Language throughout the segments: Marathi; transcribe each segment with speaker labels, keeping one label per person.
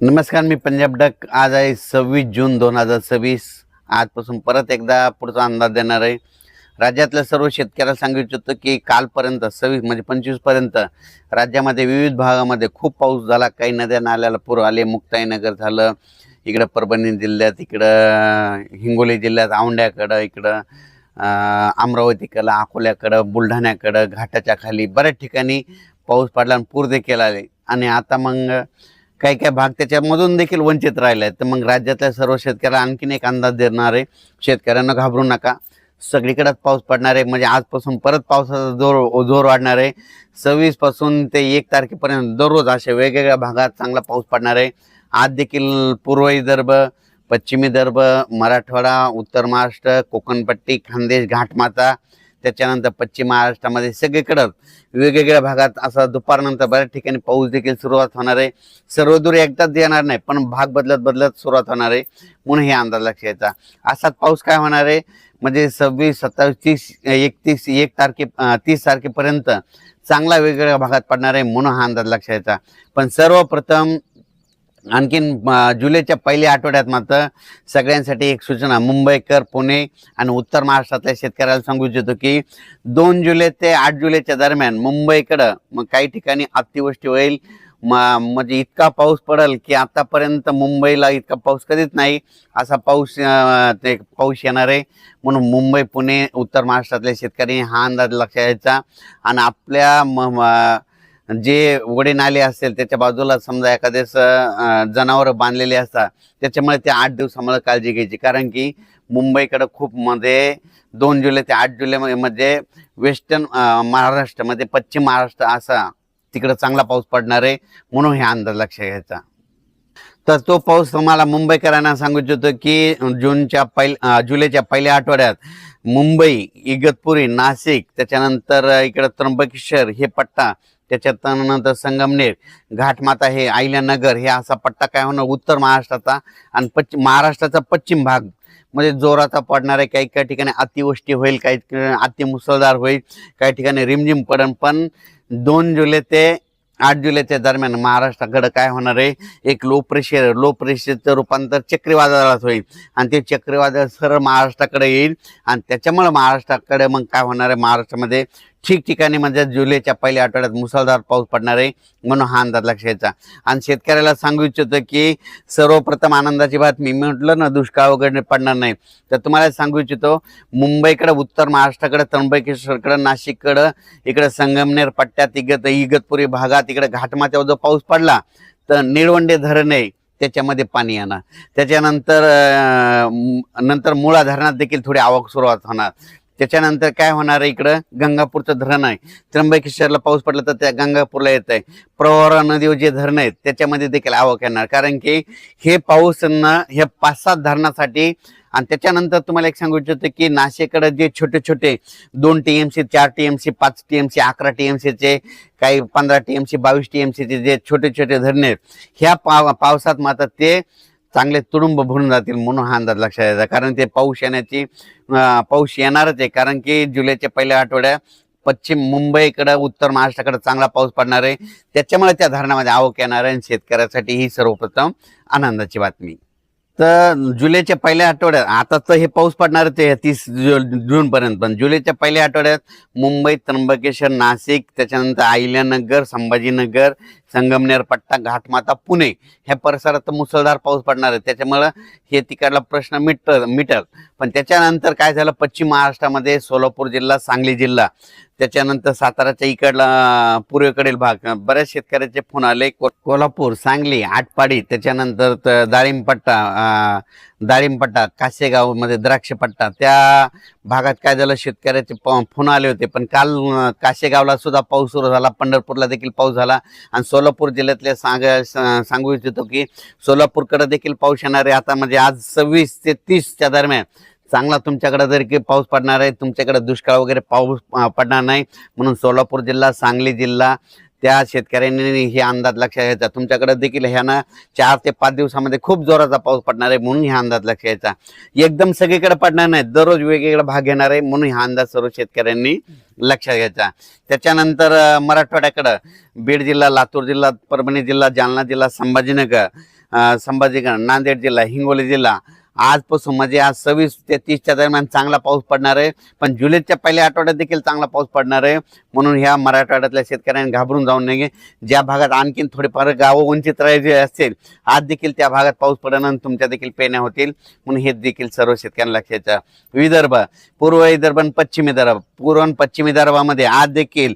Speaker 1: नमस्कार, मी पंजाब डक। आज आहे 26 जून 2026। आजपासून परत एकदा पुढचा अंदाज देणार आहे। राज्यातल्या सर्व शेतकऱ्याला सांगू इच्छितो की कालपर्यंत 26 म्हणजे 25 पर्यंत राज्यामध्ये विविध भागामध्ये खूप पाऊस झाला। काही नद्या नाल्याला पूर आले। मुक्ताईनगर झालं, इकडं परभणी जिल्ह्यात, इकडं हिंगोली जिल्ह्यात औंढ्याकडं, इकडं अमरावतीकडं, अकोल्याकडं, बुलढाण्याकडं, घाटाच्या खाली बऱ्याच ठिकाणी पाऊस पडला आणि पूर देखील आले। आणि आता मग काही काही भाग त्याच्यामधून देखील वंचित राहिले आहेत। तर मग राज्यातल्या सर्व शेतकऱ्याला आणखीन एक अंदाज देणार आहे। शेतकऱ्यांना घाबरू नका, सगळीकडेच पाऊस पडणार आहे। म्हणजे आजपासून परत पावसाचा जोर वाढणार आहे। 26 पासून ते 1 तारखेपर्यंत दररोज अशा वेगवेगळ्या भागात चांगला पाऊस पडणार आहे। आज देखील पूर्व विदर्भ, पश्चिमी विदर्भ, मराठवाडा, उत्तर महाराष्ट्र, कोकणपट्टी, खानदेश, घाटमाता, त्याच्यानंतर पश्चिम महाराष्ट्रामध्ये सगळीकडे वेगवेगळ्या भागात असा दुपारनंतर बऱ्याच ठिकाणी पाऊस देखील सुरुवात होणार आहे। सर्वदूर एकदाच येणार नाही, पण भाग बदलत बदलत सुरुवात होणार आहे। म्हणून हे अंदाज लक्षात घ्यायचा। असाच पाऊस काय होणार आहे म्हणजे 26, 27, 30, 31, 30 तारखेपर्यंत चांगला वेगवेगळ्या भागात पडणार आहे। म्हणून हा अंदाज लक्षात घ्यायचा। पण सर्वप्रथम आणखीन जुलैच्या पहिल्या आठवड्यात मात्र सगळ्यांसाठी एक सूचना, मुंबईकर, पुणे आणि उत्तर महाराष्ट्रातल्या शेतकऱ्याला सांगू इच्छितो की 2 जुलै ते 8 जुलैच्या दरम्यान मुंबईकडं मग काही ठिकाणी अतिवृष्टी होईल। म्हणजे इतका पाऊस पडेल की आतापर्यंत मुंबईला इतका पाऊस कधीच नाही, असा पाऊस येणार आहे। म्हणून मुंबई, पुणे, उत्तर महाराष्ट्रातल्या शेतकरी हा अंदाज लक्षात घ्यायचा। आणि आपल्या जे वडे नाले असेल त्याच्या बाजूला समजा एखाद्याच जनावर बांधलेले असतात, त्याच्यामुळे ते 8 दिवसामुळे काळजी घ्यायची। कारण की मुंबईकडे खूप मध्ये 2 जुलै ते 8 जुलै मध्ये वेस्टर्न महाराष्ट्रामध्ये, पश्चिम महाराष्ट्र असा तिकडे चांगला पाऊस पडणार आहे। म्हणून हे अंदाज लक्षात घ्यायचा। तर तो पाऊस तुम्हाला मुंबईकरांना सांगू इच्छितो की जुलैच्या पहिल्या आठवड्यात मुंबई, इगतपुरी, नाशिक, त्याच्यानंतर इकडे त्र्यंबकेश्वर हे पट्टा, त्याच्यानंतर संगमनेर, घाटमाता, हे अहिल्यानगर, हे असा पट्टा काय होणार उत्तर महाराष्ट्राचा आणि महाराष्ट्राचा पश्चिम भाग म्हणजे जोराचा पडणार आहे। काही काही ठिकाणी अतिवृष्टी होईल, काही ठिकाणी अतिमुसळधार होईल, काही ठिकाणी रिमझिम पडेल। पण 2 जुलै ते 8 जुलैच्या दरम्यान महाराष्ट्राकडे काय होणार आहे, एक लो प्रेशरचं रूपांतर चक्रीवादळात होईल आणि ते चक्रीवादळ सरळ महाराष्ट्राकडे येईल। आणि त्याच्यामुळे महाराष्ट्राकडे मग काय होणार आहे, महाराष्ट्रामध्ये ठिकठिकाणी म्हणजे जुलैच्या पहिल्या आठवड्यात मुसळधार पाऊस पडणार आहे। म्हणून हा अंदाज लक्षात घ्यायचा। आणि शेतकऱ्याला सांगू इच्छितो की सर्वप्रथम आनंदाची बातमी, मी म्हटलं ना दुष्काळ वगैरे पडणार नाही, तर तुम्हाला सांगू इच्छितो मुंबईकडे, उत्तर महाराष्ट्राकडे, त्र्यंबकेश्वरकडे, नाशिककडे, इकडे संगमनेर पट्ट्यात, इगतपुरी भागात, इकडे घाटमाथ्यावर जो पाऊस पडला तर निळवंडे धरण आहे त्याच्यामध्ये पाणी येणार। त्याच्यानंतर मुळा धरणात देखील थोडी आवक सुरुवात होणार। त्याच्यानंतर काय होणार आहे, इकडं गंगापूरचं धरण आहे, त्र्यंबकेश्वरला पाऊस पडला तर त्या गंगापूरला येत आहे। प्रवरा नदीवर जे धरण आहेत त्याच्यामध्ये देखील आवक येणार। कारण की हे पाऊस हे 5-7 धरणासाठी। आणि त्याच्यानंतर तुम्हाला एक सांगू इच्छितो की नाशिककडे जे छोटे छोटे 2 TMC, 4 TMC, 5 TMC, 11 TMCचे, काही 15 TMC, 22 TMCचे जे छोटे छोटे धरणे आहेत, ह्या पावसात मात्र ते चांगले तुडुंब भरून जातील। म्हणून हा अंदाज लक्षात द्यायचा। कारण ते पाऊस येणारच आहे। कारण की जुलैच्या पहिल्या आठवड्यात पश्चिम मुंबईकडे, उत्तर महाराष्ट्राकडे चांगला पाऊस पडणार आहे। त्याच्यामुळे त्या धरणामध्ये आवक येणार आहे। शेतकऱ्यासाठी ही सर्वप्रथम आनंदाची बातमी। तर जुलैच्या पहिल्या आठवड्यात, आता तर हे पाऊस पडणार ते 30 जून पर्यंत, पण जुलैच्या पहिल्या आठवड्यात मुंबई, त्र्यंबकेश्वर, नाशिक, त्याच्यानंतर अहिल्यानगर, संभाजीनगर, संगमनेर पट्टा, घाटमाता, पुणे ह्या परिसरात मुसळधार पाऊस पडणार आहे। त्याच्यामुळं हे तिकडला प्रश्न मिटल। पण त्याच्यानंतर काय झालं, पश्चिम महाराष्ट्रामध्ये सोलापूर जिल्हा, सांगली जिल्हा, त्याच्यानंतर साताराच्या इकडला पूर्वेकडील भाग, बऱ्याच शेतकऱ्याचे फोन आले। कोल्हापूर, सांगली, आटपाडी, त्याच्यानंतर दाळिंबपट्टा, कासेगाव मध्ये द्राक्षपट्टा, त्या भागात काय झालं, शेतकऱ्याचे फोन आले होते। पण काल कासेगावला सुद्धा पाऊस सुरू झाला, पंढरपूरला देखील पाऊस झाला। आणि सोलापूर जिल्ह्यातले सांगू इच्छितो की सोलापूरकडे देखील पाऊस येणार आहे। आता म्हणजे आज 26 ते 30च्या दरम्यान चांगला तुमच्याकडे जर की पाऊस पडणार आहे, तुमच्याकडे दुष्काळ वगैरे पाऊस पडणार नाही। म्हणून सोलापूर जिल्हा, सांगली जिल्हा, त्या शेतकऱ्यांनी हे अंदाज लक्षात घ्यायचा। तुमच्याकडे देखील ह्यानं 4 ते 5 दिवसामध्ये खूप जोराचा पाऊस पडणार आहे। म्हणून हा अंदाज लक्षात घ्यायचा। एकदम सगळीकडे पडणार नाही, दररोज वेगवेगळा भाग घेणार आहे। म्हणून हा अंदाज सर्व शेतकऱ्यांनी लक्षात घ्यायचा। त्याच्यानंतर मराठवाड्याकडे बीड जिल्हा, लातूर जिल्हा, परभणी जिल्हा, जालना जिल्हा, संभाजीनगर, संभाजीनगर, नांदेड जिल्हा, हिंगोली जिल्हा आजपासून म्हणजे आज 26 ते 30च्या दरम्यान चांगला पाऊस पडणार आहे. पण जुलैच्या पहिल्या आठवड्यात देखील चांगला पाऊस पडणार आहे. म्हणून ह्या मराठवाड्यातल्या शेतकऱ्यांनी घाबरून जाऊ नये. ज्या भागात आणखीन थोडेफार गावं वंचित राहायचे असतील आज देखील त्या भागात पाऊस पडणार, तुमच्या देखील पेरण्या होतील. म्हणून हे देखील सर्व शेतकऱ्यांना लक्षात. विदर्भ, पूर्व विदर्भ आणि पश्चिम विदर्भ, पूर्व आणि पश्चिम विदर्भामध्ये आज देखील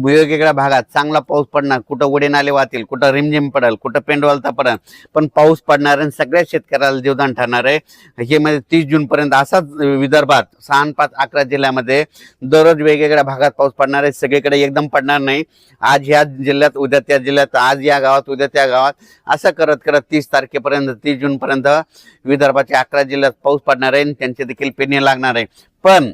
Speaker 1: वेगवेगळ्या भागात चांगला पाऊस पडणार. कुठं उडे नाले वाहतील, कुठं रिमझिम पडेल, कुठं पेंडवलता पडेल, पण पाऊस पडणार आणि सगळ्या शेतकऱ्याला जीवदान ठरणार आहे. हे मध्ये 30 जून पर्यंत असाच विदर्भात 6, 5, 11 जिल्ह्यामध्ये दररोज वेगवेगळ्या भागात पाऊस पडणार आहे. सगळीकडे एकदम पडणार नाही. आज ह्या जिल्ह्यात, उद्या त्या जिल्ह्यात, आज या गावात, उद्या त्या गावात, असं करत करत 30 तारखेपर्यंत, 30 जून पर्यंत विदर्भाच्या 11 जिल्ह्यात पाऊस पडणार आहे. त्यांचे देखील पेरणी लागणार आहे. पण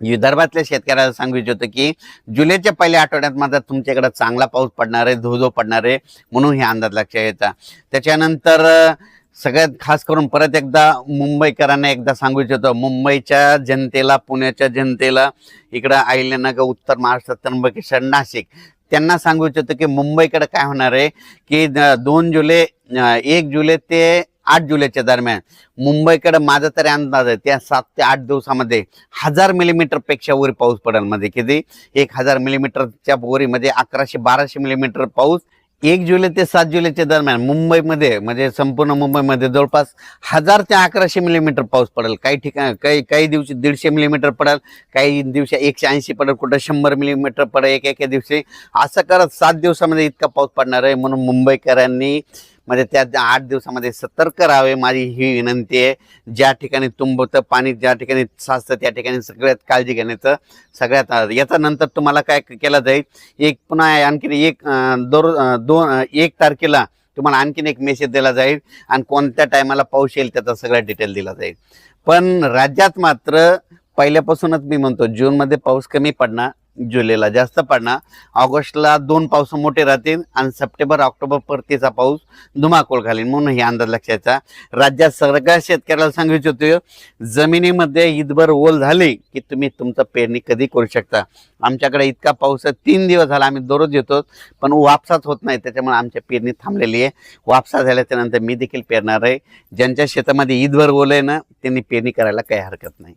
Speaker 1: विदर्भातल्या शेतकऱ्याला सांगू इच्छितो की जुलैच्या पहिल्या आठवड्यात मात्र तुमच्याकडे चांगला पाऊस पडणार आहे, धो पडणार आहे. म्हणून हे अंदाज लक्षात घ्यायचा. त्याच्यानंतर सगळ्यात खास करून परत एकदा मुंबईकरांना एकदा सांगू इच्छितो, मुंबईच्या जनतेला, पुण्याच्या जनतेला, इकडं अहिल्यानगर, उत्तर महाराष्ट्र, त्र्यंबकेश्वर, नाशिक, त्यांना सांगू इच्छितो की मुंबईकडे काय होणार आहे की 1 जुलै ते 8 जुलैच्या दरम्यान मुंबईकडे माझा तरी अंदाज आहे त्या 7 ते 8 दिवसामध्ये 1000 मिलीमीटर पेक्षा वर पाऊस पडेल. मध्ये किती 1000 मिलीमीटरच्या वरीमध्ये 1100-1200 मिलीमीटर पाऊस 1 जुलै ते 7 जुलैच्या दरम्यान मुंबईमध्ये, म्हणजे संपूर्ण मुंबईमध्ये जवळपास 1000 ते 1100 मिलीमीटर पाऊस पडेल. काही ठिकाणी काही दिवशी 150 मिलीमीटर पडेल, काही दिवशी 180 पडेल, कुठं 100 मिलीमीटर पडेल एका दिवशी. असं करत 7 दिवसामध्ये इतका पाऊस पडणार आहे. म्हणून मुंबईकरांनी म्हणजे त्या 8 दिवसामध्ये सतर्क राहावे, माझी ही विनंती आहे. ज्या ठिकाणी तुंबतं पाणी, ज्या ठिकाणी साचतं त्या ठिकाणी सगळ्यात काळजी घेण्याचं सगळ्यात. याचा नंतर तुम्हाला काय केलं जाईल, पुन्हा आणखीन 1 तारखेला तुम्हाला आणखीन एक मेसेज दिला जाईल आणि कोणत्या टायमाला पाऊस येईल त्याचा सगळा डिटेल दिला जाईल. पण राज्यात मात्र पहिल्यापासूनच मी म्हणतो जूनमध्ये पाऊस कमी पडणार, जुलैला जास्त पडणार, ऑगस्टला 2 पाऊस मोठे राहतील आणि सप्टेंबर ऑक्टोबर परतीचा पाऊस धुमाकूळ घालील. म्हणून हे अंदाज लक्षाचा. राज्यात सगळ्या शेतकऱ्याला सांगू इच्छितो, जमिनीमध्ये ईदभर ओल झाली की तुम्ही तुमचं पेरणी कधी करू शकता. आमच्याकडे इतका पाऊस 3 दिवस झाला, आम्ही दररोज येतो, पण वापसाच होत नाही. त्याच्यामुळे आमच्या पेरणी थांबलेली आहे. वापसा झाल्याच्या नंतर मी देखील पेरणार आहे. ज्यांच्या शेतामध्ये ईदभर ओल आहे ना, त्यांनी पेरणी करायला काही हरकत नाही.